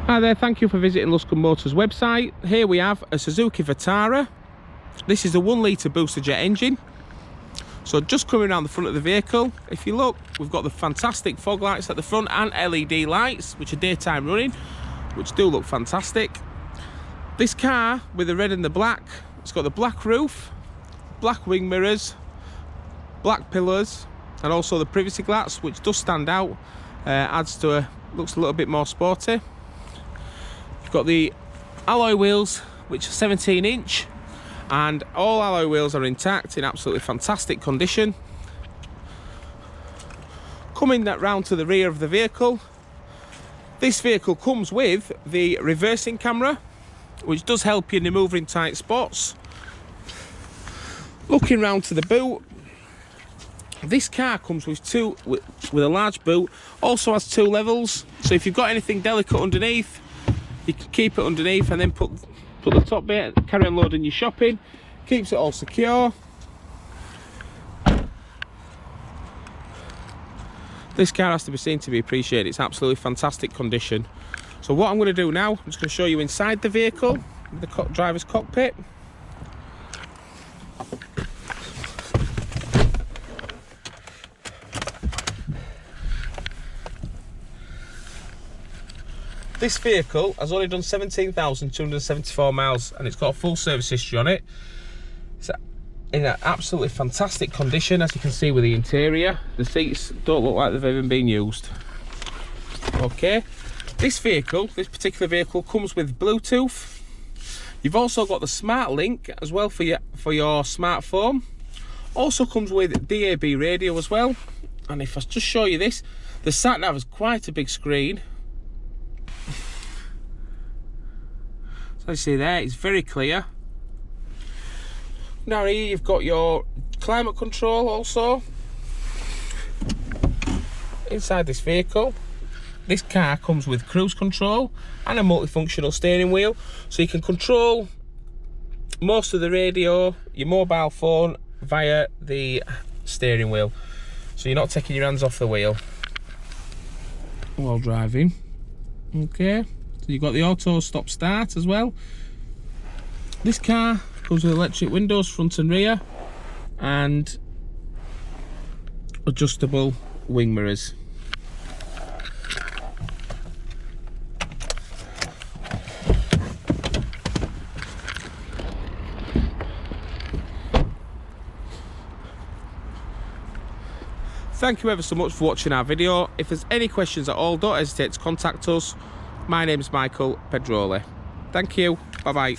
Hi there, thank you for visiting Luscombe Motors website. Here we have a Suzuki Vitara. This is a 1 litre Boosterjet engine. So just coming around the front of the vehicle, if you look, we've got the fantastic fog lights at the front and LED lights, which are daytime running, which do look fantastic. This car with the red and the black, it's got the black roof, black wing mirrors, black pillars, and also the privacy glass, which does stand out, adds to looks a little bit more sporty. You've got the alloy wheels, which are 17-inch, and all alloy wheels are intact, in absolutely fantastic condition. Coming round to the rear of the vehicle, this vehicle comes with the reversing camera, which does help you in manoeuvring tight spots. Looking round to the boot, this car comes with a large boot, also has 2 levels, so if you've got anything delicate underneath, you can keep it underneath and then put the top bit, carry on loading your shopping, keeps it all secure. This car has to be seen to be appreciated, it's absolutely fantastic condition. So what I'm going to do now, I'm just going to show you inside the vehicle, the driver's cockpit. This vehicle has only done 17,274 miles and it's got a full service history on it. It's in an absolutely fantastic condition, as you can see with the interior. The seats don't look like they've even been used. Okay, this particular vehicle comes with Bluetooth. You've also got the Smart Link as well for your smartphone. Also comes with DAB radio as well. And if I just show you this, the sat nav is quite a big screen. So you see there, it's very clear. Now here you've got your climate control also. Inside this vehicle, this car comes with cruise control and a multifunctional steering wheel, so you can control most of the radio, your mobile phone, via the steering wheel, so you're not taking your hands off the wheel while driving. Okay, so you've got the auto stop start as well. This car comes with electric windows front and rear and adjustable wing mirrors. Thank you ever so much for watching our video. If there's any questions at all, don't hesitate to contact us. My name is Michael Pedroli. Thank you. Bye bye.